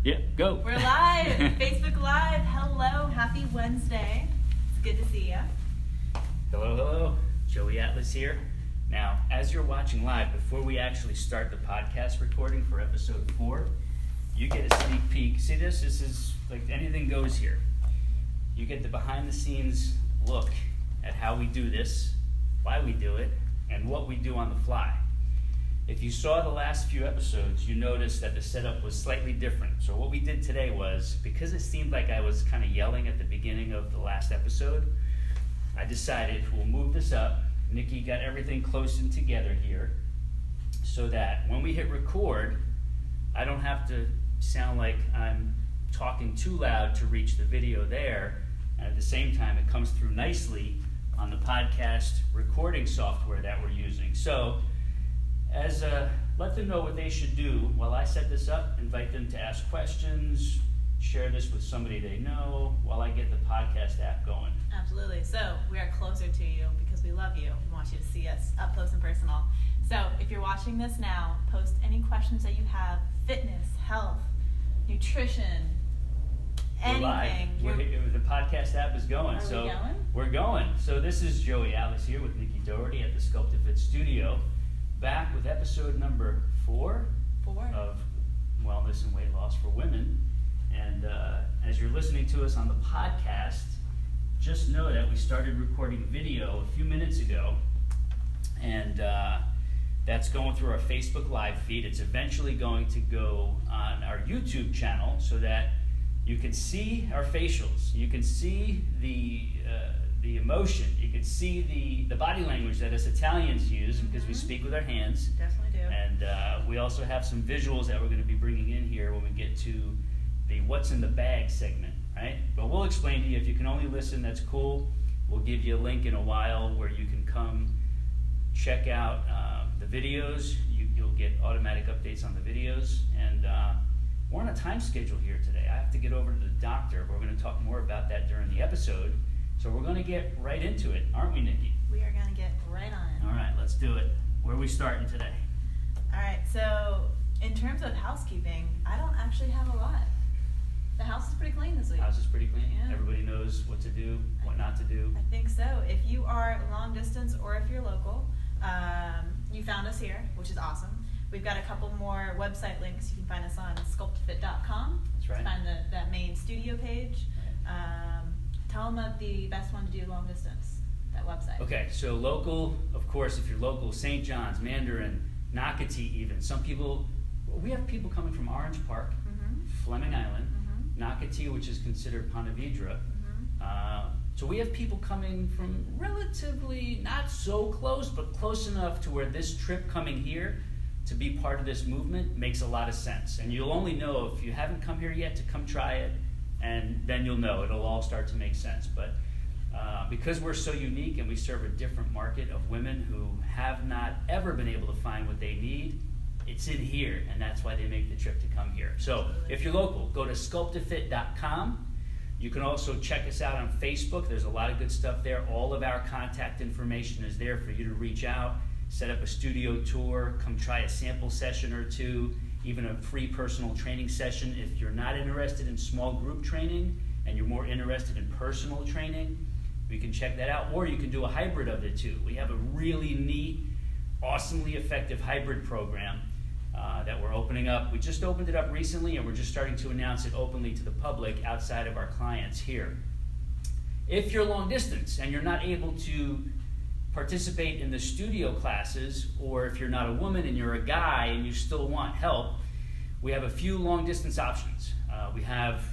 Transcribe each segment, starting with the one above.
Yeah, go. We're live. Facebook Live. Hello. Happy Wednesday. It's good to see you. Hello. Joey Atlas here. Now, as you're watching live, before we actually start the podcast recording for episode 4, you get a sneak peek. See this? This is like anything goes here. You get the behind the scenes look at how we do this, why we do it, and what we do on the fly. If you saw the last few episodes, you noticed that the setup was slightly different. So what we did today was, because it seemed like I was kind of yelling at the beginning of the last episode, I decided we'll move this up. Nikki got everything close and together here so that when we hit record, I don't have to sound like I'm talking too loud to reach the video there. And at the same time, it comes through nicely on the podcast recording software that we're using. So, let them know what they should do while I set this up. Invite them to ask questions, share this with somebody they know while I get the podcast app going. Absolutely. So we are closer to you because we love you. We want you to see us up close and personal. So if you're watching this now, post any questions that you have, fitness, health, nutrition, anything. The podcast app is going. Are we going? We're going. So this is Joey Atlas here with Nikki Joey at the SCULPTAFIT studio. Back with episode number 4 of Wellness and Weight Loss for Women. And as you're listening to us on the podcast, just know that we started recording video a few minutes ago. And that's going through our Facebook Live feed. It's eventually going to go on our YouTube channel so that you can see our facials. You can see the emotion. You can see the body language that us Italians use because we speak with our hands. Definitely do. And we also have some visuals that we're going to be bringing in here when we get to the What's in the Bag segment, right? But we'll explain to you. If you can only listen, that's cool. We'll give you a link in a while where you can come check out the videos. You'll get automatic updates on the videos. And we're on a time schedule here today. I have to get over to the doctor. We're going to talk more about that during the episode. So we're going to get right into it, aren't we, Nikki? We are going to get right on it. All right, let's do it. Where are we starting today? All right, so in terms of housekeeping, I don't actually have a lot. The house is pretty clean this week. House is pretty clean? Yeah. Everybody knows what to do, what not to do? I think so. If you are long distance or if you're local, you found us here, which is awesome. We've got a couple more website links. You can find us on SCULPTAFIT.com. That's right. Find that main studio page. Right. Tell them the best one to do long distance, that website. Okay, so local, of course, if you're local, St. John's, Mandarin, Nocatee even. We have people coming from Orange Park, Fleming Island, Nocatee, which is considered Ponte Vedra. So we have people coming from relatively not so close, but close enough to where this trip coming here to be part of this movement makes a lot of sense. And you'll only know if you haven't come here yet to come try it, and then you'll know. It'll all start to make sense. But because we're so unique and we serve a different market of women who have not ever been able to find what they need, it's in here, and that's why they make the trip to come here. So if you're local, go to SCULPTAFIT.com. You can also check us out on Facebook. There's a lot of good stuff there. All of our contact information is there for you to reach out, set up a studio tour, come try a sample session or two, even a free personal training session. If you're not interested in small group training and you're more interested in personal training, we can check that out. Or you can do a hybrid of the two. We have a really neat, awesomely effective hybrid program that we're opening up. We just opened it up recently, and we're just starting to announce it openly to the public outside of our clients here. If you're long distance and you're not able to participate in the studio classes, or if you're not a woman and you're a guy and you still want help, we have a few long distance options. We have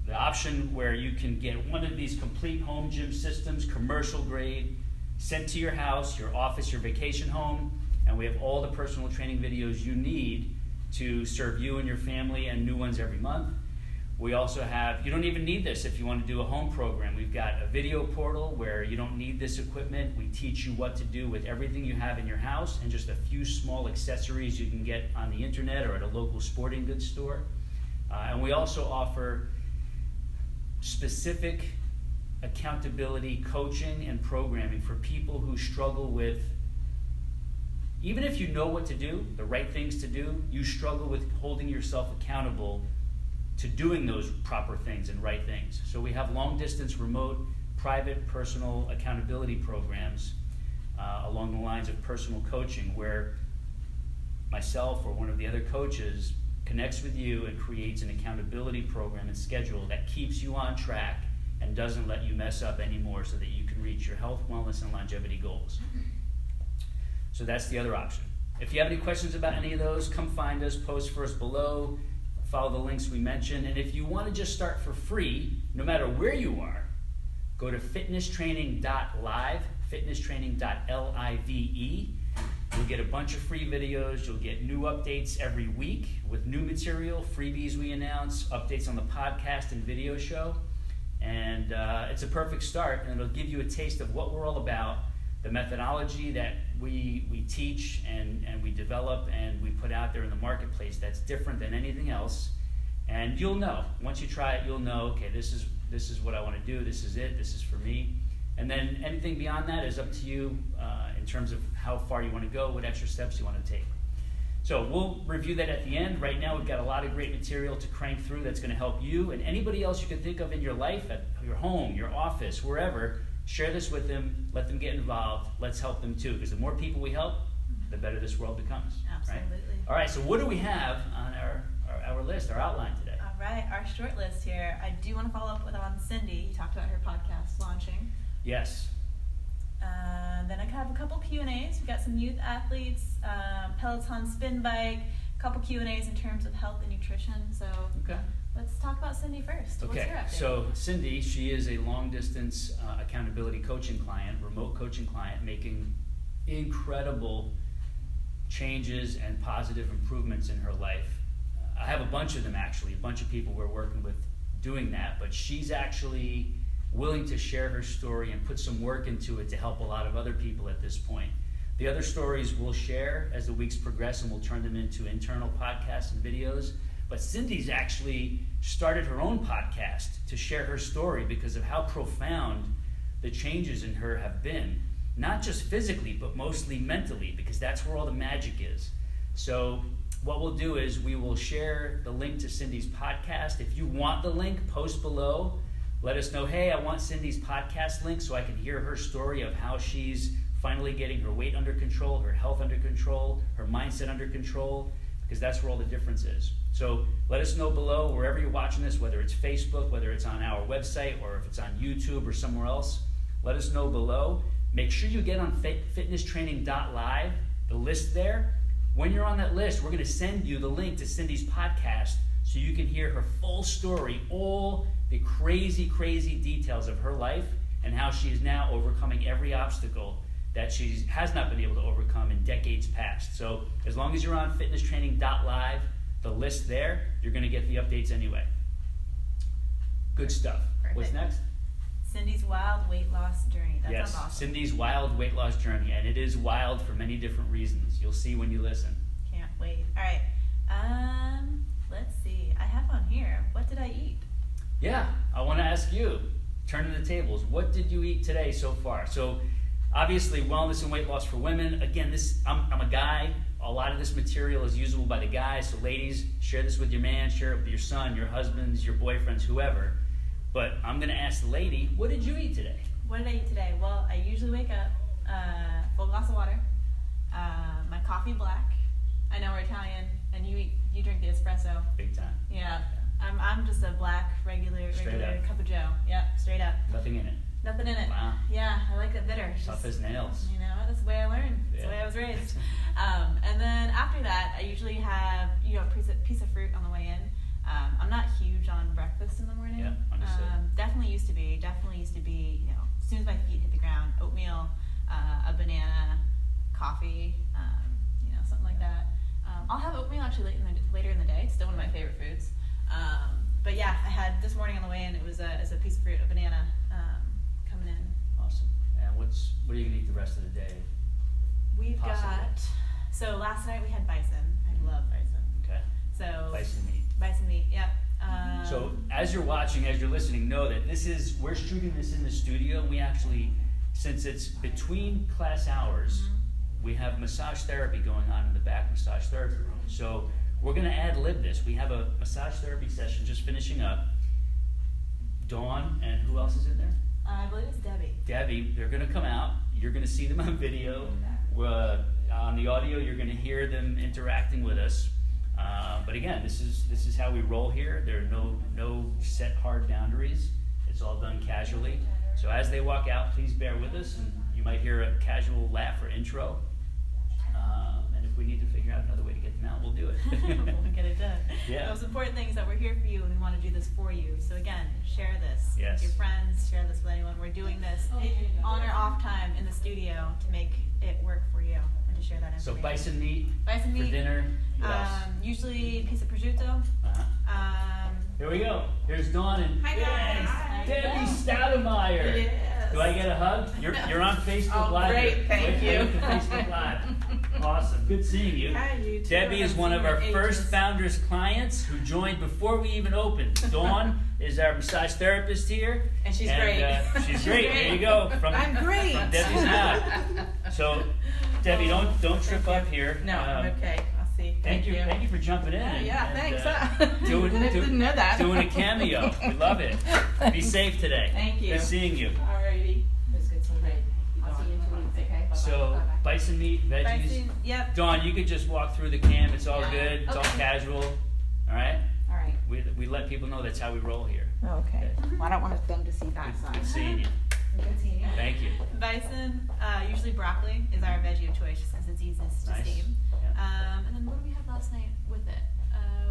the option where you can get one of these complete home gym systems, commercial grade, sent to your house, your office, your vacation home, and we have all the personal training videos you need to serve you and your family, and new ones every month. We also have, you don't even need this if you want to do a home program. We've got a video portal where you don't need this equipment. We teach you what to do with everything you have in your house and just a few small accessories you can get on the internet or at a local sporting goods store. And we also offer specific accountability coaching and programming for people who struggle with, even if you know what to do, the right things to do, you struggle with holding yourself accountable to doing those proper things and right things. So we have long distance, remote, private, personal accountability programs along the lines of personal coaching, where myself or one of the other coaches connects with you and creates an accountability program and schedule that keeps you on track and doesn't let you mess up anymore, so that you can reach your health, wellness, and longevity goals. So that's the other option. If you have any questions about any of those, come find us, post for us below, follow the links we mentioned. And if you want to just start for free, no matter where you are, go to fitnesstraining.live, fitnesstraining.live. You'll get a bunch of free videos. You'll get new updates every week with new material, freebies we announce, updates on the podcast and video show. And it's a perfect start, and it'll give you a taste of what we're all about, the methodology that we teach and we develop and we put out there in the marketplace that's different than anything else. And you'll know, once you try it, you'll know, okay, this is what I want to do, this is it, this is for me. And then anything beyond that is up to you in terms of how far you want to go, what extra steps you want to take. So we'll review that at the end. Right now we've got a lot of great material to crank through that's going to help you and anybody else you can think of in your life, at your home, your office, wherever. Share this with them, let them get involved, let's help them too, because the more people we help, the better this world becomes. Absolutely. Right? All right, so what do we have on our list, our outline today? All right, our short list here. I do want to follow up on Cindi. You talked about her podcast launching. Yes. Then I have a couple Q&As. We got some youth athletes, Peloton spin bike, a couple Q&As in terms of health and nutrition. So okay. Let's talk about Cindi first. Okay, What's your update? So Cindi, she is a long distance accountability coaching client, remote coaching client, making incredible changes and positive improvements in her life. I have a bunch of them actually, a bunch of people we're working with doing that, but she's actually willing to share her story and put some work into it to help a lot of other people at this point. The other stories we'll share as the weeks progress, and we'll turn them into internal podcasts and videos. But Cindi's actually started her own podcast to share her story because of how profound the changes in her have been. Not just physically, but mostly mentally, because that's where all the magic is. So what we'll do is we will share the link to Cindi's podcast. If you want the link, post below. Let us know, hey, I want Cindi's podcast link so I can hear her story of how she's finally getting her weight under control, her health under control, her mindset under control, because that's where all the difference is. So let us know below, wherever you're watching this, whether it's Facebook, whether it's on our website, or if it's on YouTube or somewhere else, let us know below. Make sure you get on fitnesstraining.live, the list there. When you're on that list, we're going to send you the link to Cindi's podcast so you can hear her full story, all the crazy, crazy details of her life and how she is now overcoming every obstacle that she has not been able to overcome in decades past. So as long as you're on fitnesstraining.live, the list there, you're going to get the updates anyway. Good stuff. Perfect. What's next? Cindi's wild weight loss journey. That Yes, sounds awesome. Cindi's wild weight loss journey, and it is wild for many different reasons. You'll see when you listen. Can't wait. All right. Let's see. I have on here, what did I eat? Yeah, I want to ask you, turning the tables, what did you eat today so far? So obviously wellness and weight loss for women. Again, I'm a guy. A lot of this material is usable by the guys. So ladies, share this with your man, share it with your son, your husbands, your boyfriends, whoever. But I'm going to ask the lady, what did you eat today? What did I eat today? Well, I usually wake up, full glass of water, my coffee black. I know we're Italian, and you drink the espresso. Big time. Yeah. I'm just a black, regular cup of Joe. Yep, straight up. Nothing in it. Nothing in it. Wow. Yeah, I like it bitter. Tough as nails. You know, that's the way I learned. That's the way I was raised. And then after that, I usually have a piece of fruit on the way in. I'm not huge on breakfast in the morning. Yeah, understood. Definitely used to be. As soon as my feet hit the ground, oatmeal, a banana, coffee, something like that. I'll have oatmeal actually later in the day. It's still one of my favorite foods. But yeah, I had this morning on the way in. It was a piece of fruit, a banana, coming in. Awesome. And what are you gonna eat the rest of the day? We've Possibly. So last night we had bison. I love bison. Okay. So Bison meat. Bison meat. Yep. So as you're watching, as you're listening, know that we're shooting this in the studio. We actually, since it's between class hours, we have massage therapy going on in the back massage therapy room. So we're going to ad-lib this. We have a massage therapy session just finishing up. Dawn, and who else is in there? I believe it's Debbie. Debbie, they're going to come out. You're going to see them on video. On the audio, you're going to hear them interacting with us. But again, this is how we roll here. There are no set hard boundaries. It's all done casually. So as they walk out, please bear with us, and you might hear a casual laugh or intro. And if we need to figure out another way to get them out, we'll do it. We'll get it done. Yeah. The most important thing is that we're here for you, and we want to do this for you. So again, share this Yes. with your friends, share this with anyone. We're doing this on or off time in the studio to make it work for you and to share that So information. bison meat for dinner. What else? Usually a piece of prosciutto. Here we go. Here's Dawn and Hi, guys. Debbie Stoudemeyer. Yes. Do I get a hug? You're on Facebook Oh, Live. great. Thank you. Wave to Facebook Live. Awesome. Good seeing you. Hi, you too. Debbie is one of our first founders clients who joined before we even opened. Dawn is our massage therapist here. And she's great. She's great. There you go. I'm great. From Debbie's mouth. So, Debbie, don't trip up here. No, I'm okay. I'll see. Thank you. Thank you for jumping in. Thanks. Didn't know that. Doing a cameo. We love it. Be safe today. Thank you. Good seeing you. Alrighty. That's good. Great. I'll see you in 2 weeks, okay? So, bison meat, veggies. Bison, yep. Dawn, you could just walk through the cam. It's all Yeah. good. It's all Okay. casual. All right? All right. We let people know that's how we roll here. Okay. Well, I don't want them to see that Good, side. good seeing you. Good seeing you. Thank you. Bison, usually broccoli is our veggie of choice just because it's easiest to Nice. steam. Yeah. And then what did we have last night with it?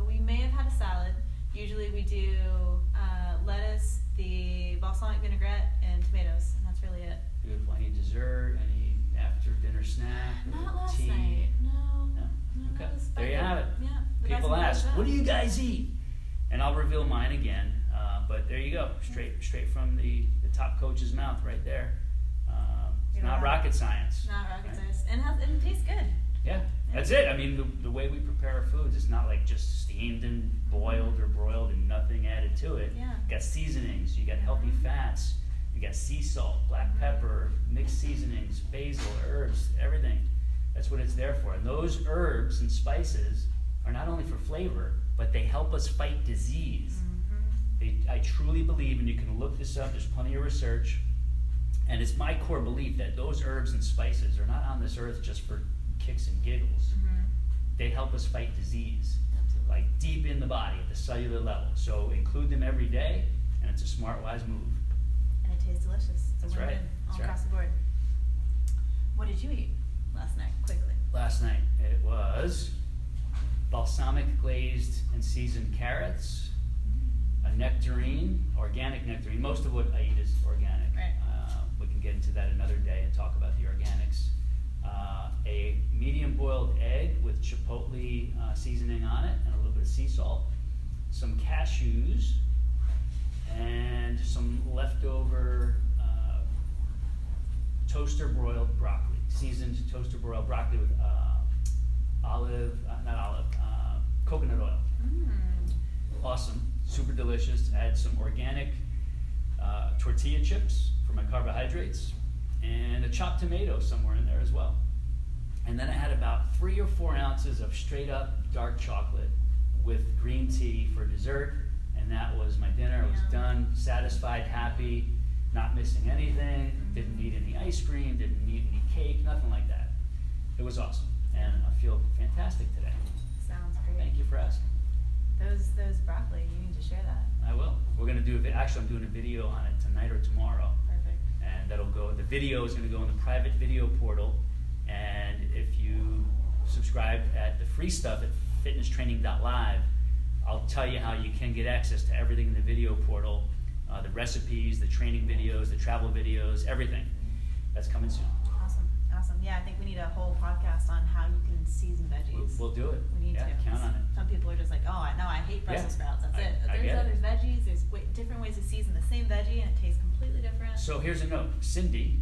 We may have had a salad. Usually we do lettuce, the balsamic vinaigrette, and tomatoes, and that's really it. Beautiful. Any dessert? Any after dinner snack? Not last tea? night. No. No? No, Okay. that was There you have it. Yeah. the People bison ask, vinaigrette. what do you guys eat? And I'll reveal mine again. But there you go. Straight from the top coach's mouth right there. It's You know not what? rocket science. Not rocket Right? science. And it tastes good. Yeah, that's it. I mean, the way we prepare our foods, it's not like just steamed and boiled or broiled and nothing added to it. Yeah. You got seasonings, you got healthy fats, you got sea salt, black pepper, mixed seasonings, basil, herbs, everything. That's what it's there for. And those herbs and spices are not only for flavor, but they help us fight disease. I truly believe, and you can look this up, there's plenty of research, and it's my core belief that those herbs and spices are not on this earth just for kicks and giggles. They help us fight disease, Absolutely. like deep in the body at the cellular level. So include them every day, and it's a smart, wise move. And it tastes delicious. It's a That's right. win-win all That's across the board. What did you eat last night, quickly? Last night it was balsamic glazed and seasoned carrots, a nectarine, organic nectarine. Most of what I eat is organic. Right. We can get into that another day and talk about the organics. A medium boiled egg with chipotle seasoning on it and a little bit of sea salt, some cashews, and some leftover toaster broiled broccoli, seasoned toaster broiled broccoli with coconut oil. Awesome, super delicious. I had some organic tortilla chips for my carbohydrates and a chopped tomato somewhere in there as well. And then I had about 3 or 4 ounces of straight up dark chocolate with green tea for dessert. And that was my dinner. I was Yum. done, satisfied, happy, not missing anything, didn't need any ice cream, didn't need any cake, nothing like that. It was awesome. And I feel fantastic today. Sounds great. Thank you for asking. Those broccoli, you need to share that. I will. We're going to do actually I'm doing a video on it tonight or tomorrow. Perfect. And that'll go, the video is going to go in the private video portal. And if you subscribe at the free stuff at fitnesstraining.live, I'll tell you how you can get access to everything in the video portal, the recipes, the training videos, the travel videos, everything. That's coming soon. Awesome. Yeah, I think we need a whole podcast on how you can season veggies. We'll do it. We need yeah, to. count on it. Some people are just like, oh, no, I hate Brussels sprouts. That's it. But I get there's it. veggies. There's different ways to season the same veggie, and it tastes completely different. So here's a note. Cindi,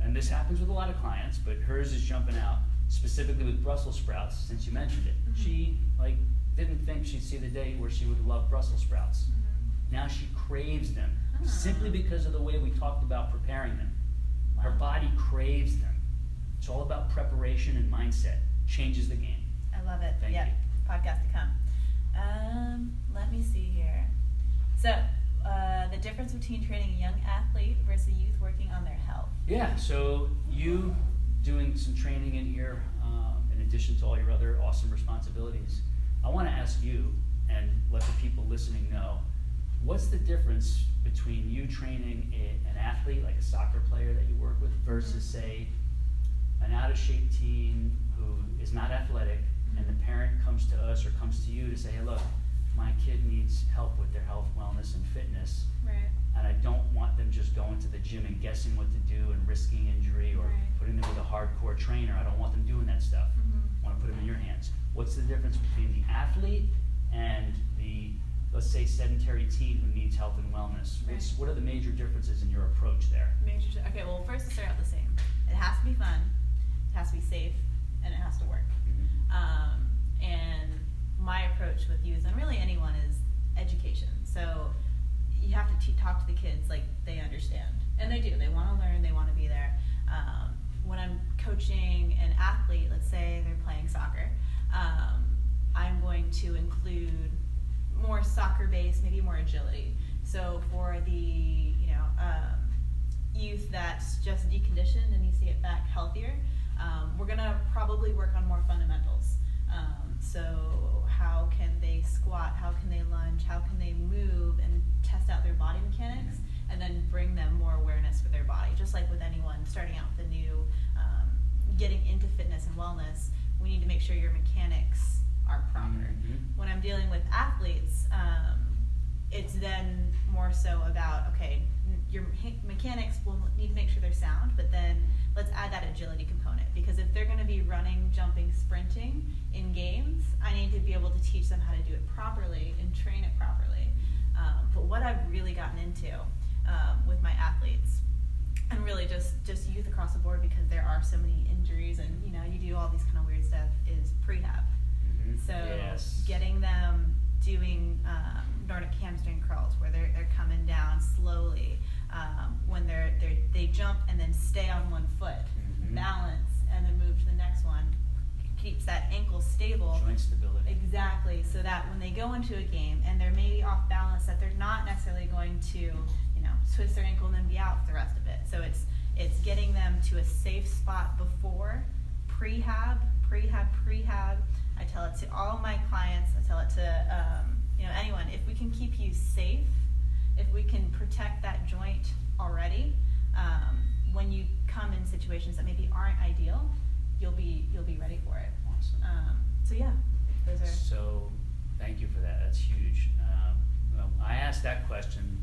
and this happens with a lot of clients, but hers is jumping out specifically with Brussels sprouts since you mentioned it. She didn't think she'd see the day where she would love Brussels sprouts. Now she craves them simply because of the way we talked about preparing them. Her body craves them. It's all about preparation and mindset. Changes the game. I love it. Thank Yep. you. podcast to come. Let me see here. So, the difference between training a young athlete versus youth working on their health. Yeah, so you doing some training in here, in addition to all your other awesome responsibilities. I want to ask you, and let the people listening know, what's the difference between you training an athlete, like a soccer player that you work with, versus, say, an out-of-shape teen who is not athletic, and the parent comes to us or comes to you to say, hey, look, my kid needs help with their health, wellness, and fitness, Right. and I don't want them just going to the gym and guessing what to do and risking injury or putting them with a hardcore trainer. I don't want them doing that stuff. I want to put them in your hands. What's the difference between the athlete and the, let's say, sedentary teen who needs health and wellness? What are the major differences in your approach there? Okay, well, first to start out the same. It has to be fun, it has to be safe, and it has to work. And my approach with youth, and really anyone, is education. So you have to talk to the kids like they understand. And they do. They want to learn. They want to be there. When I'm coaching an athlete, let's say they're playing soccer, I'm going to include more soccer-based, maybe more agility. So for the youth that's just deconditioned and needs to get back healthier, we're going to probably work on more fundamentals. So how can they squat, how can they lunge, how can they move and test out their body mechanics, and then bring them more awareness for their body. Just like with anyone starting out with a new, getting into fitness and wellness, we need to make sure your mechanics are proper. When I'm dealing with athletes, it's then more so about, okay, your mechanics will need to make sure they're sound, but then let's add that agility component, because if they're going to be running, jumping, sprinting in games, I need to be able to teach them how to do it properly and train it properly. But what I've really gotten into with my athletes, and really just youth across the board, because there are so many injuries and you do all these kind of weird stuff, is prehab. So getting them doing Nordic hamstring curls, where they're coming down slowly, when they jump and then stay on one foot, balance, and then move to the next one, keeps that ankle stable. Joint stability. Exactly, so that when they go into a game and they're maybe off balance, that they're not necessarily going to twist their ankle and then be out for the rest of it. So it's getting them to a safe spot before prehab. I tell it to all my clients, I tell it to anyone, if we can keep you safe, if we can protect that joint already, when you come in situations that maybe aren't ideal, you'll be ready for it. Awesome. Those are. So thank you for that. That's huge. I asked that question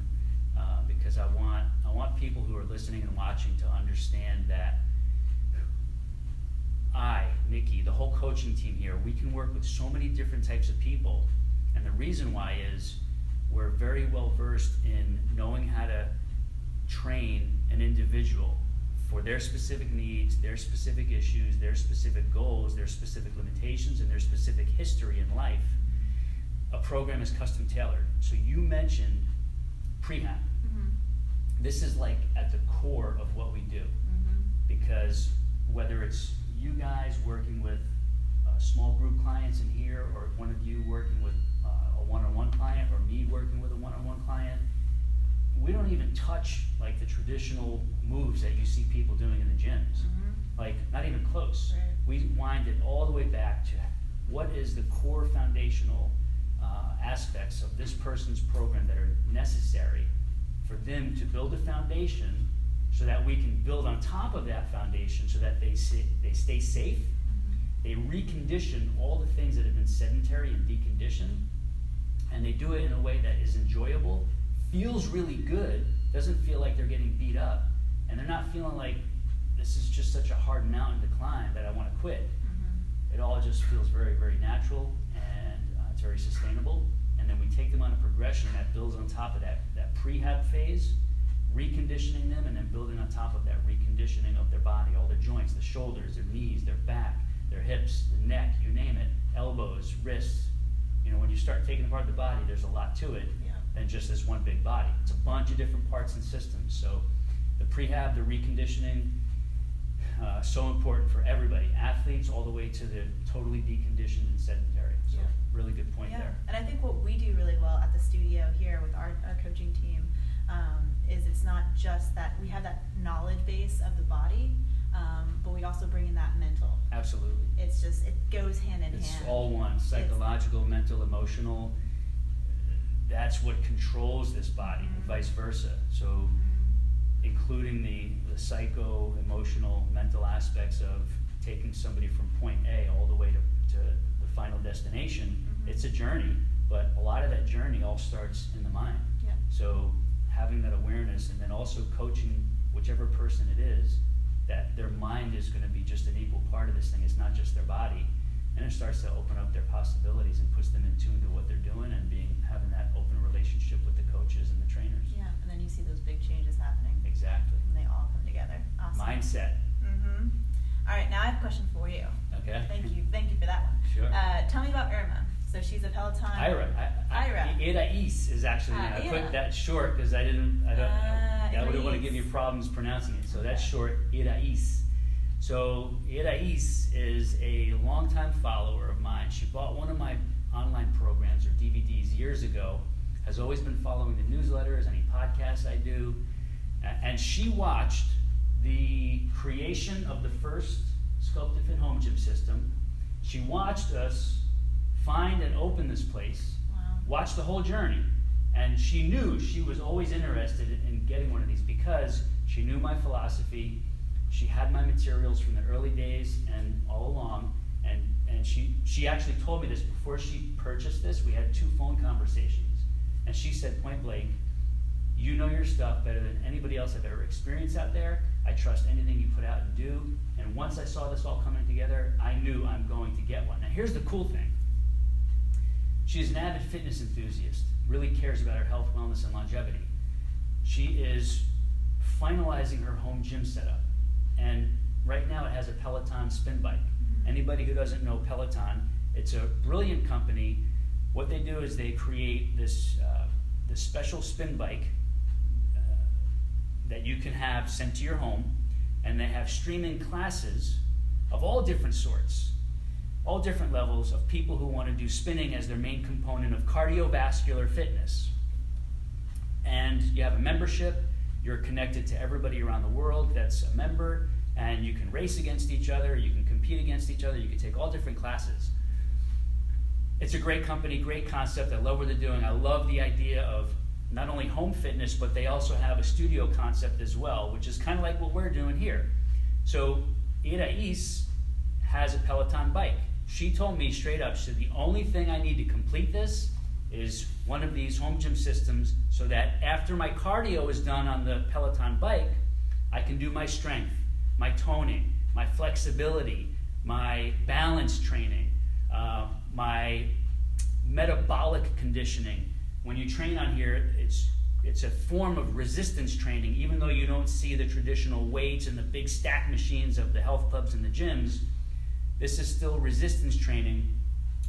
because I want people who are listening and watching to understand that Nikki, the whole coaching team here, we can work with so many different types of people, and the reason why is we're very well versed in knowing how to train an individual for their specific needs, their specific issues, their specific goals, their specific limitations, and their specific history in life. A program is custom tailored. So you mentioned prehab. This is like at the core of what we do, because whether it's you guys working with small group clients in here, or one of you working with a one-on-one client, or me working with a one-on-one client, we don't even touch like the traditional moves that you see people doing in the gyms. Like, not even close. We wind it all the way back to what is the core foundational aspects of this person's program that are necessary for them to build a foundation, so that we can build on top of that foundation, so that they stay safe, they recondition all the things that have been sedentary and deconditioned, and they do it in a way that is enjoyable, feels really good, doesn't feel like they're getting beat up, and they're not feeling like this is just such a hard mountain to climb that I want to quit. It all just feels very, very natural, and it's very sustainable. And then we take them on a progression that builds on top of that prehab phase, reconditioning them, and then building on top of that reconditioning of their body, all their joints, the shoulders, their knees, their back, their hips, the neck, you name it, elbows, wrists. When you start taking apart the body, there's a lot to it than just this one big body. It's a bunch of different parts and systems. So the prehab, the reconditioning, so important for everybody, athletes all the way to the totally deconditioned and sedentary. So Yeah. really good point Yeah, there. and I think what we do really well at the studio here with our coaching team is it's not just that we have that knowledge base of the body, but we also bring in that mental. Absolutely. It's just, it goes hand in It's hand. all one, psychological, mental, emotional. That's what controls this body, and vice versa. So including the psycho, emotional, mental aspects of taking somebody from point A all the way to the final destination, it's a journey, but a lot of that journey all starts in the mind. Yeah. So having that awareness, and then also coaching whichever person it is, that their mind is going to be just an equal part of this thing. It's not just their body. And it starts to open up their possibilities and puts them in tune to what they're doing, and having that open relationship with the coaches and the trainers. Yeah, and then you see those big changes happening. Exactly. And they all come together. Awesome. Mindset. All right, now I have a question for you. Okay. Thank you for that one. Sure. Tell me about Irma. So she's a Peloton. Ira. Irais is actually, I put that short because I wouldn't want to give you problems pronouncing it. So that's short, Irais. So Irais is a longtime follower of mine. She bought one of my online programs or DVDs years ago, has always been following the newsletters, any podcasts I do, and she watched the creation of the first SCULPTAFIT home gym system. She watched us find and open this place, watched the whole journey, and she knew she was always interested in getting one of these because she knew my philosophy. She had my materials from the early days and all along, and she actually told me this before she purchased this. We had 2 phone conversations, and she said point blank, "You know your stuff better than anybody else I've ever experienced out there. I trust anything you put out and do." And once I saw this all coming together, I knew I'm going to get one. Now here's the cool thing. She's an avid fitness enthusiast, really cares about her health, wellness, and longevity. She is finalizing her home gym setup. And right now it has a Peloton spin bike. Anybody who doesn't know Peloton, it's a brilliant company. What they do is they create this special spin bike that you can have sent to your home, and they have streaming classes of all different sorts, all different levels of people who want to do spinning as their main component of cardiovascular fitness. And you have a membership. You're connected to everybody around the world that's a member, and you can race against each other, you can compete against each other, you can take all different classes. It's a great company, great concept. I love what they're doing. I love the idea of not only home fitness, but they also have a studio concept as well, which is kind of like what we're doing here. So Irais has a Peloton bike. She told me straight up, she said, the only thing I need to complete this is one of these home gym systems so that after my cardio is done on the Peloton bike, I can do my strength, my toning, my flexibility, my balance training, my metabolic conditioning. When you train on here, it's a form of resistance training. Even though you don't see the traditional weights and the big stack machines of the health clubs and the gyms, this is still resistance training.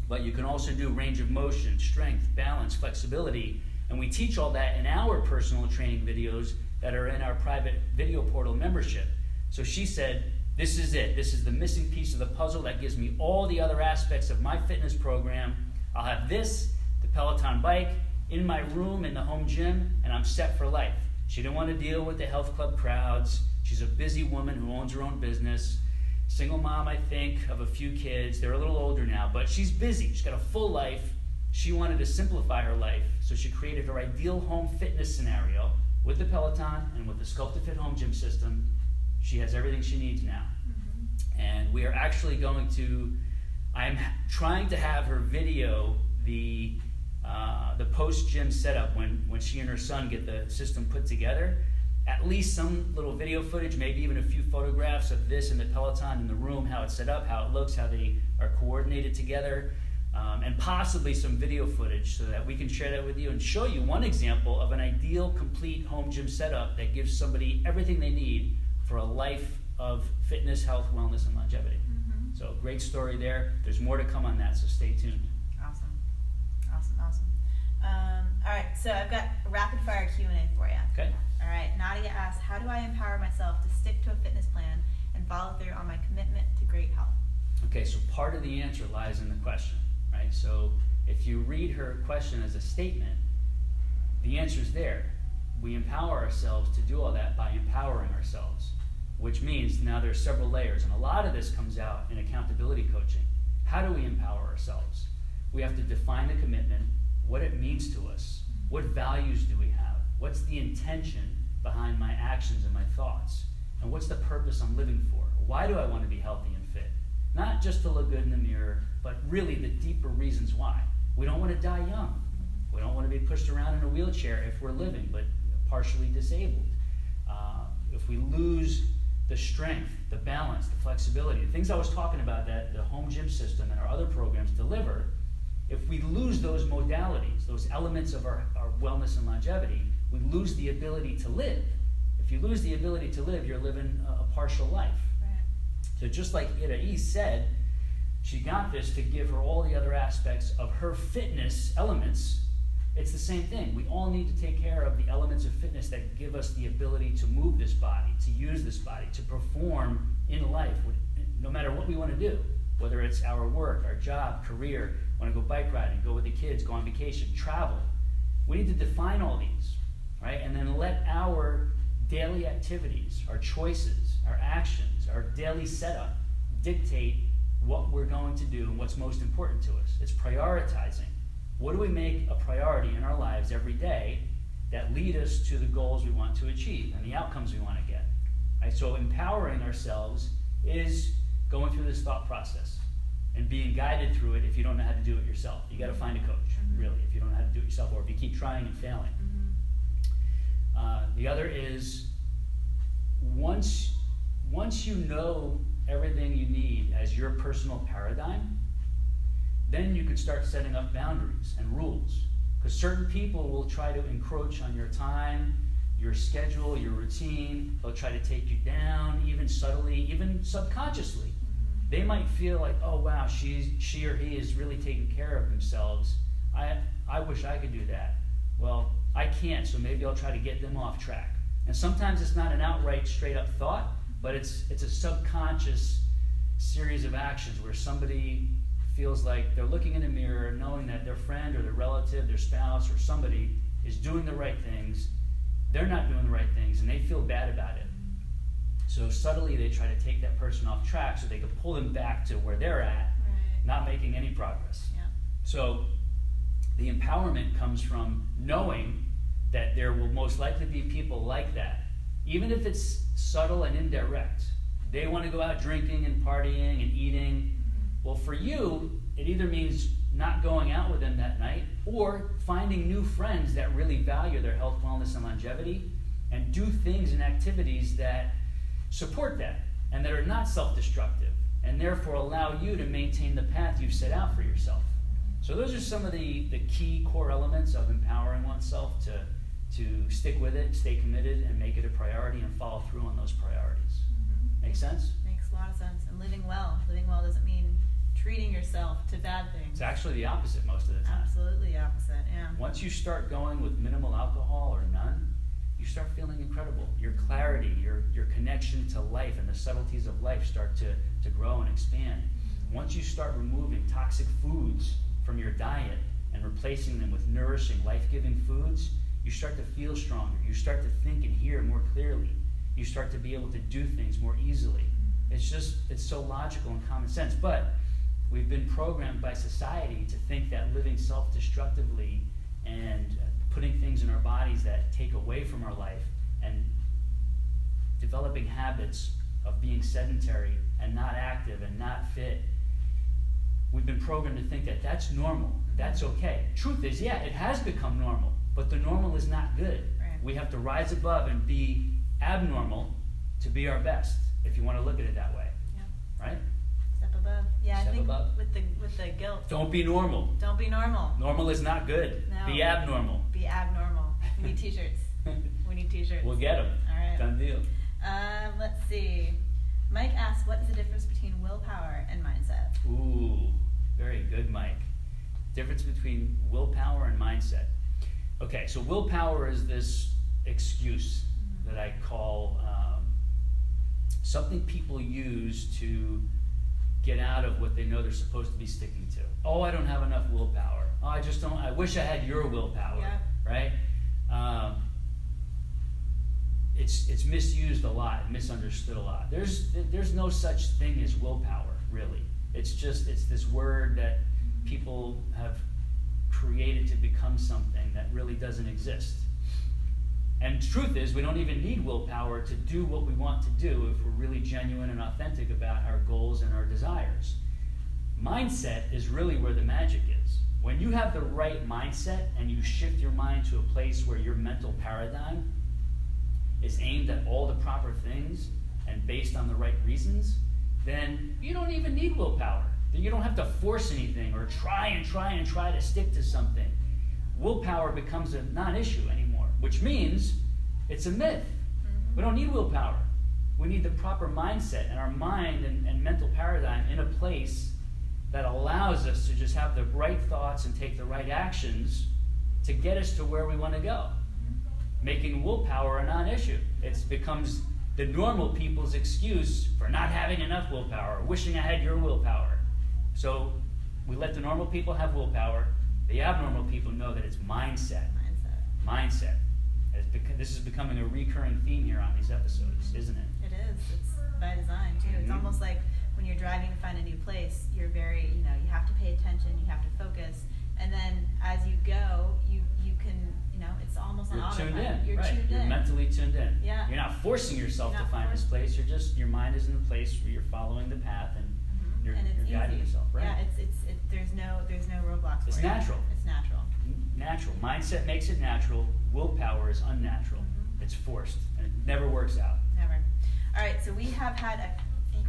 But you can also do range of motion, strength, balance, flexibility, and we teach all that in our personal training videos that are in our private video portal membership. So she said, this is it. This is the missing piece of the puzzle that gives me all the other aspects of my fitness program. I'll have this, the Peloton bike, in my room in the home gym, and I'm set for life. She didn't want to deal with the health club crowds. She's a busy woman who owns her own business. Single mom, I think, of a few kids. They're a little older now, but she's busy. She's got a full life. She wanted to simplify her life, so she created her ideal home fitness scenario with the Peloton and with the SCULPTAFIT home gym system. She has everything she needs now. And we are actually going to, I'm trying to have her video the post-gym setup when she and her son get the system put together. At least some little video footage, maybe even a few photographs of this and the Peloton in the room, how it's set up, how it looks, how they are coordinated together, and possibly some video footage so that we can share that with you and show you one example of an ideal, complete home gym setup that gives somebody everything they need for a life of fitness, health, wellness, and longevity. So great story there. There's more to come on that, so stay tuned. Awesome. All right, so I've got a rapid fire Q&A for you. Okay. All right, Nadia asks, how do I empower myself to stick to a fitness plan and follow through on my commitment to great health? Okay, so part of the answer lies in the question. right? So if you read her question as a statement, the answer's there. We empower ourselves to do all that by empowering ourselves, which means now there's several layers, and a lot of this comes out in accountability coaching. How do we empower ourselves? We have to define the commitment, what it means to us, what values do we have, what's the intention behind my actions and my thoughts, and what's the purpose I'm living for? Why do I want to be healthy and fit? Not just to look good in the mirror, but really the deeper reasons why. We don't want to die young. We don't want to be pushed around in a wheelchair if we're living, but partially disabled. If we lose the strength, the balance, the flexibility, the things I was talking about that the home gym system and our other programs deliver, if we lose those modalities, those elements of our wellness and longevity, we lose the ability to live. If you lose the ability to live, you're living a partial life. Right. So just like Ida E said, she got this to give her all the other aspects of her fitness elements. It's the same thing. We all need to take care of the elements of fitness that give us the ability to move this body, to use this body, to perform in life, no matter what we want to do, whether it's our work, our job, career, want to go bike riding, go with the kids, go on vacation, travel. We need to define all these, right? And then let our daily activities, our choices, our actions, our daily setup dictate what we're going to do and what's most important to us. It's prioritizing. What do we make a priority in our lives every day that lead us to the goals we want to achieve and the outcomes we want to get? Right? So empowering ourselves is going through this thought process and being guided through it if you don't know how to do it yourself. You got to find a coach, really, if you don't know how to do it yourself, or if you keep trying and failing. The other is once you know everything you need as your personal paradigm, then you can start setting up boundaries and rules. Because certain people will try to encroach on your time, your schedule, your routine. They'll try to take you down, even subtly, even subconsciously. They might feel like, oh wow, she or he is really taking care of themselves. I wish I could do that. Well, I can't, so maybe I'll try to get them off track. And sometimes it's not an outright, straight up thought, but it's a subconscious series of actions where somebody feels like they're looking in the mirror, knowing that their friend or their relative, their spouse or somebody is doing the right things. They're not doing the right things, and they feel bad about it. So subtly they try to take that person off track so they can pull them back to where they're at, not making any progress. Yeah. So the empowerment comes from knowing that there will most likely be people like that, even if it's subtle and indirect. They want to go out drinking and partying and eating. Well, for you, it either means not going out with them that night or finding new friends that really value their health, wellness, and longevity and do things and activities that support that and that are not self-destructive and therefore allow you to maintain the path you've set out for yourself. So those are some of the key core elements of empowering oneself to stick with it, stay committed, and make it a priority and follow through on those priorities. Make sense? Makes a lot of sense. And living well. Living well doesn't mean treating yourself to bad things. It's actually the opposite most of the time. Absolutely the opposite, yeah. Once you start going with minimal alcohol or none, you start feeling incredible. Your clarity, your connection to life and the subtleties of life start to grow and expand. Once you start removing toxic foods from your diet and replacing them with nourishing, life-giving foods, you start to feel stronger. You start to think and hear more clearly. You start to be able to do things more easily. It's so logical and common sense. But we've been programmed by society to think that living self-destructively and putting things in our bodies that take away from our life and developing habits of being sedentary and not active and not fit, we've been programmed to think that that's normal, that's okay. Truth is, yeah, it has become normal, but the normal is not good. Right. We have to rise above and be abnormal to be our best, if you want to look at it that way. Yeah. Right? Step above. Yeah, Step I think above. with the guilt. Don't be normal. Don't be normal. Normal is not good. No. Be abnormal. Be abnormal. We need t-shirts. We need t-shirts. We'll get them. All right. Done deal. Let's see. Mike asks, what is the difference between willpower and mindset? Ooh, very good, Mike. Difference between willpower and mindset. Okay, so willpower is this excuse that I call something people use to get out of what they know they're supposed to be sticking to. Oh, I don't have enough willpower. Oh, I wish I had your willpower, Yeah. right? It's misused a lot, misunderstood a lot. There's no such thing as willpower, really. It's this word that people have created to become something that really doesn't exist. And the truth is, we don't even need willpower to do what we want to do if we're really genuine and authentic about our goals and our desires. Mindset is really where the magic is. When you have the right mindset and you shift your mind to a place where your mental paradigm is aimed at all the proper things and based on the right reasons, then you don't even need willpower. You don't have to force anything or try to stick to something. Willpower becomes a non-issue anymore, which means it's a myth. We don't need willpower. We need the proper mindset and our mind and mental paradigm in a place that allows us to just have the right thoughts and take the right actions to get us to where we want to go. Making willpower a non-issue. It becomes the normal people's excuse for not having enough willpower, wishing I had your willpower. So we let the normal people have willpower. The abnormal people know that it's mindset. Mindset. This is becoming a recurring theme here on these episodes, isn't it? It is. It's by design, too. It's almost like when you're driving to find a new place, you're very, you have to pay attention, you have to focus. And then as you go, you can, it's almost an autopilot. Tuned in. You're right. tuned You're in. mentally tuned in. Yeah. You're not forcing yourself to find this place. Your mind is in a place where you're following the path and you're guiding yourself, right? Yeah, there's no roadblocks for It's it. natural. It's natural. Natural. Mindset makes it natural. Willpower is unnatural. It's forced, and it never works out. Never. All right, so we have had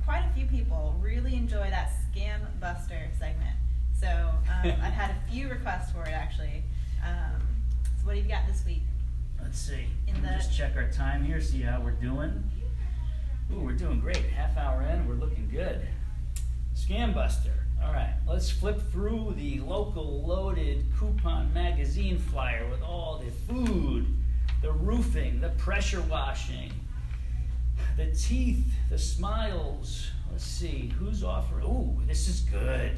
quite a few people really enjoy that Scam Buster segment. So I've had a few requests for it, actually. So what have you got this week? Let's see. Just check our time here, see how we're doing. Ooh, we're doing great. Half hour in, we're looking good. Scam Buster. All right, let's flip through the local loaded coupon magazine flyer with all the food, the roofing, the pressure washing, the teeth, the smiles. Let's see, who's offering? Ooh, this is good.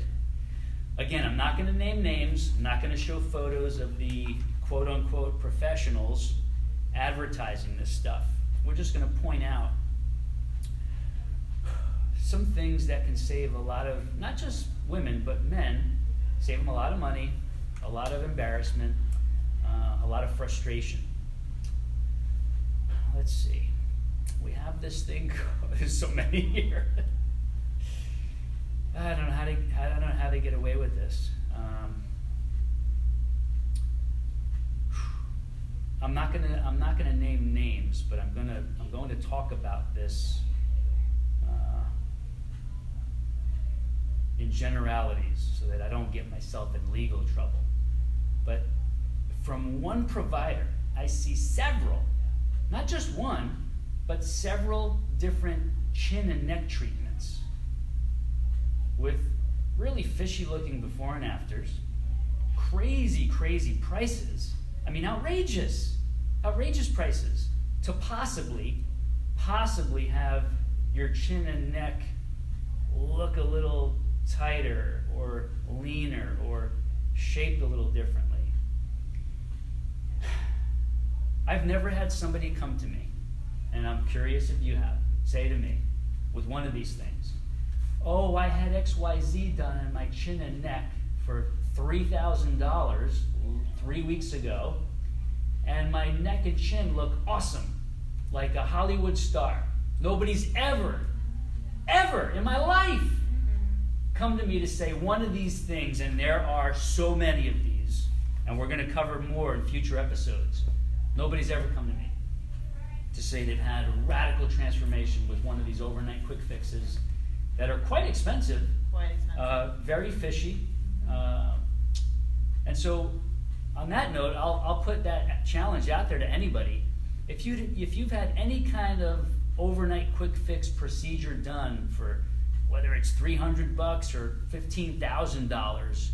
Again, I'm not going to name names. I'm not going to show photos of the quote-unquote professionals advertising this stuff. We're just going to point out some things that can save a lot of, not just women, but men, save them a lot of money, a lot of embarrassment, a lot of frustration. Let's see. We have this thing, there's so many here. I don't know how they get away with this. I'm not gonna name names, but I'm going to talk about this in generalities so that I don't get myself in legal trouble. But from one provider, I see several, not just one, but several different chin and neck treatments with really fishy looking before and afters, crazy prices. I mean, outrageous prices to possibly have your chin and neck look a little tighter or leaner or shaped a little differently. I've never had somebody come to me, and I'm curious if you have, say to me, with one of these things, oh, I had XYZ done on my chin and neck for $3,000 3 weeks ago, and my neck and chin look awesome, like a Hollywood star. Nobody's ever in my life come to me to say one of these things, and there are so many of these, and we're going to cover more in future episodes. Nobody's ever come to me to say they've had a radical transformation with one of these overnight quick fixes that are quite expensive. Very fishy. And so on that note, I'll put that challenge out there to anybody. If you've had any kind of overnight quick fix procedure done for whether it's $300 or $15,000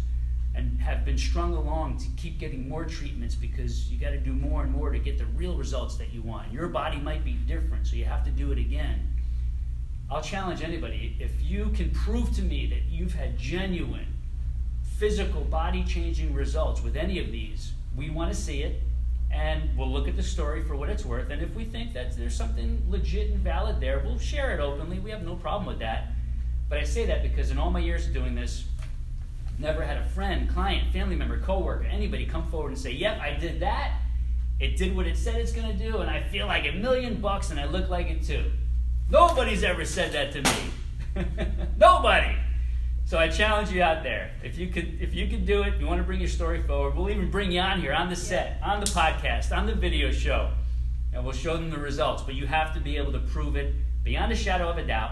and have been strung along to keep getting more treatments because you got to do more and more to get the real results that you want. Your body might be different, so you have to do it again. I'll challenge anybody, if you can prove to me that you've had genuine physical body-changing results with any of these, we want to see it, and we'll look at the story for what it's worth, and if we think that there's something legit and valid there, we'll share it openly. We have no problem with that. But I say that because in all my years of doing this, I've never had a friend, client, family member, coworker, anybody come forward and say, yep, I did that, it did what it said it's going to do, and I feel like $1 million and I look like it too. Nobody's ever said that to me. Nobody. So I challenge you out there. If you could do it, you want to bring your story forward, we'll even bring you on here, on the set, on the podcast, on the video show, and we'll show them the results. But you have to be able to prove it beyond a shadow of a doubt.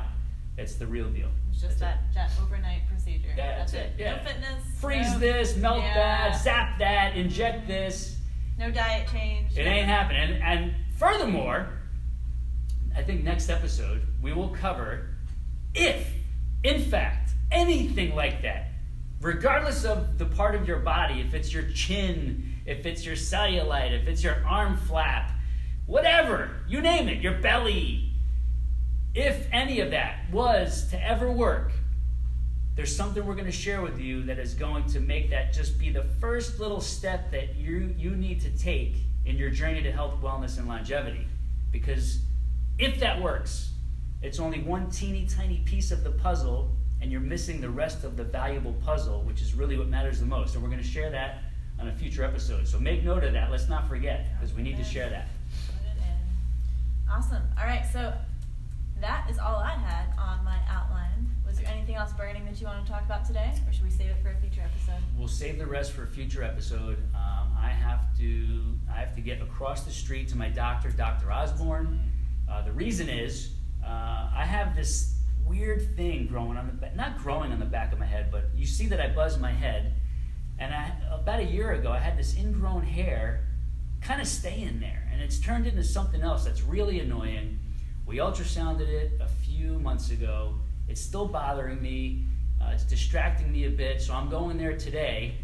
It's the real deal. It's just that overnight procedure. That's it. Yeah. No fitness. Freeze this, melt that, zap that, inject this. No diet change. It ain't happening. And furthermore, I think next episode we will cover if, in fact, anything like that, regardless of the part of your body, if it's your chin, if it's your cellulite, if it's your arm flap, whatever, you name it, your belly, if any of that was to ever work, there's something we're going to share with you that is going to make that just be the first little step that you need to take in your journey to health, wellness, and longevity. Because if that works, it's only one teeny tiny piece of the puzzle, and you're missing the rest of the valuable puzzle, which is really what matters the most. And we're going to share that on a future episode. So make note of that. Let's not forget, because we need to share that. Put it in. Awesome. All right, so that is all I had on my outline. Was there anything else burning that you want to talk about today, or should we save it for a future episode? We'll save the rest for a future episode. I have to get across the street to my doctor, Dr. Osborne. The reason is I have this weird thing growing on the not growing on the back of my head, but you see that I buzz my head, and about a year ago I had this ingrown hair kind of stay in there, and it's turned into something else that's really annoying. We ultrasounded it a few months ago. It's still bothering me. It's distracting me a bit, so I'm going there today.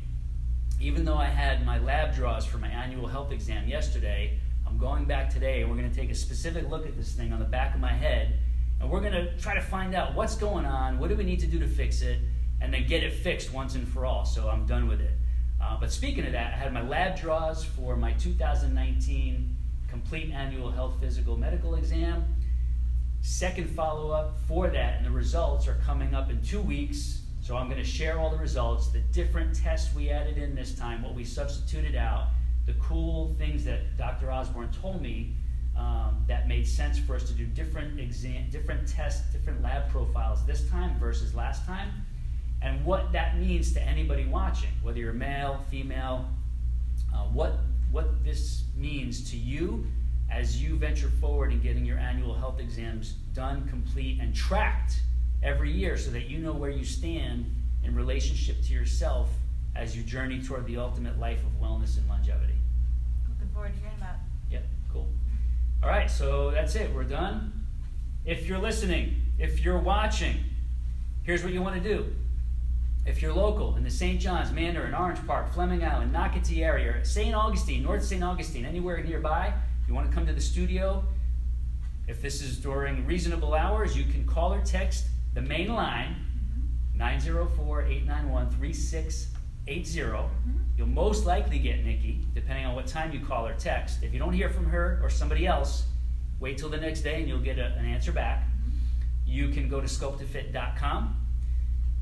Even though I had my lab draws for my annual health exam yesterday, I'm going back today, and we're going to take a specific look at this thing on the back of my head, and we're going to try to find out what's going on, what do we need to do to fix it, and then get it fixed once and for all, so I'm done with it. But speaking of that, I had my lab draws for my 2019 complete annual health physical medical exam. Second follow-up for that, and the results are coming up in 2 weeks. So I'm going to share all the results, the different tests we added in this time, what we substituted out, the cool things that Dr. Osborne told me that made sense for us to do different tests, different lab profiles this time versus last time, and what that means to anybody watching, whether you're male, female, what this means to you as you venture forward in getting your annual health exams done, complete, and tracked every year so that you know where you stand in relationship to yourself as you journey toward the ultimate life of wellness and longevity. Looking forward to hearing about it. Yep, cool. All right, so that's it. We're done. If you're listening, if you're watching, here's what you want to do. If you're local in the St. John's, Mandarin, Orange Park, Fleming Island, Nocatee area, St. Augustine, North St. Augustine, anywhere nearby, you want to come to the studio, if this is during reasonable hours, you can call or text the main line, 904-891-3680. You'll most likely get Nikki, depending on what time you call or text. If you don't hear from her or somebody else, wait till the next day and you'll get an answer back. You can go to SCULPTAFIT.com.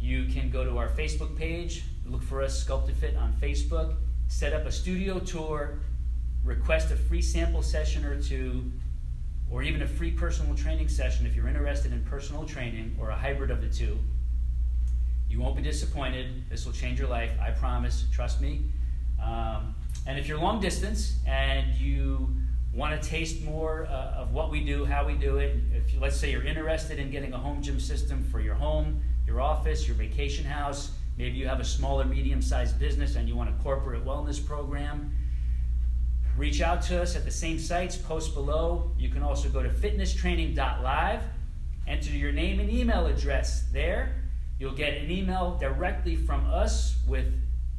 You can go to our Facebook page, look for us, SCULPTAFIT on Facebook, set up a studio tour, request a free sample session or two, or even a free personal training session if you're interested in personal training, or a hybrid of the two. You won't be disappointed. This will change your life, I promise, trust me. And if you're long distance and you want to taste more of what we do, how we do it, if you, let's say you're interested in getting a home gym system for your home, your office, your vacation house, maybe you have a small or medium-sized business and you want a corporate wellness program, reach out to us at the same sites, post below. You can also go to fitnesstraining.live, enter your name and email address there. You'll get an email directly from us with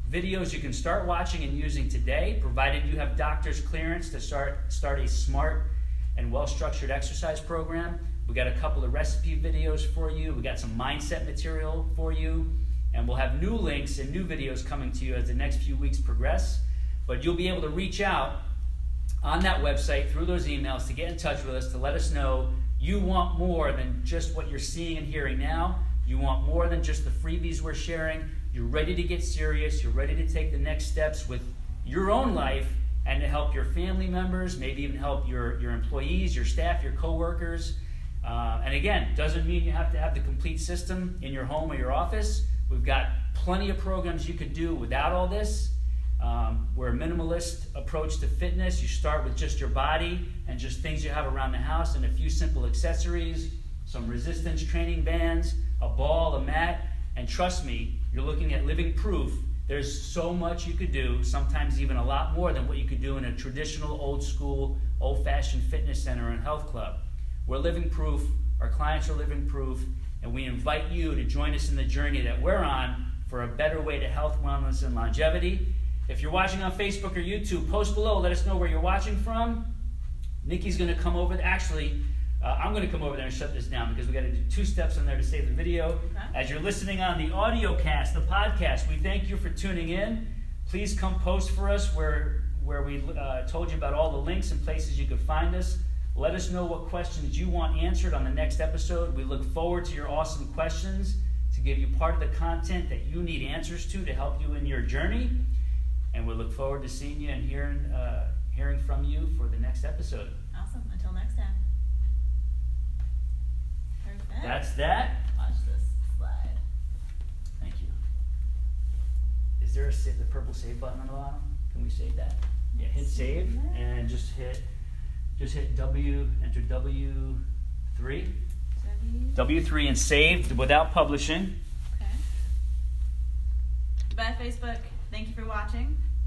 videos you can start watching and using today, provided you have doctor's clearance to start a smart and well-structured exercise program. We got a couple of recipe videos for you. We got some mindset material for you. And we'll have new links and new videos coming to you as the next few weeks progress. But you'll be able to reach out on that website through those emails to get in touch with us, to let us know you want more than just what you're seeing and hearing now. You want more than just the freebies we're sharing. You're ready to get serious. You're ready to take the next steps with your own life and to help your family members, maybe even help your employees, your staff, your coworkers. And again, doesn't mean you have to have the complete system in your home or your office. We've got plenty of programs you could do without all this. We're a minimalist approach to fitness. You start with just your body and just things you have around the house and a few simple accessories, some resistance training bands, a ball, a mat, and trust me, you're looking at living proof. There's so much you could do, sometimes even a lot more than what you could do in a traditional, old school, old-fashioned fitness center and health club. We're living proof, our clients are living proof, and we invite you to join us in the journey that we're on for a better way to health, wellness, and longevity. If you're watching on Facebook or YouTube, post below, let us know where you're watching from. Nikki's going to come over. Actually, I'm going to come over there and shut this down because we got to do 2 steps on there to save the video. Okay. As you're listening on the audio cast, the podcast, we thank you for tuning in. Please come post for us where we told you about all the links and places you could find us. Let us know what questions you want answered on the next episode. We look forward to your awesome questions to give you part of the content that you need answers to help you in your journey. And we look forward to seeing you and hearing from you for the next episode. Awesome. Until next time. Perfect. That's that. Watch this slide. Thank you. Is there the purple save button on the bottom? Can we save that? Yeah, hit save and just hit W, enter W3. W3 and save without publishing. Okay. Goodbye, Facebook. Thank you for watching.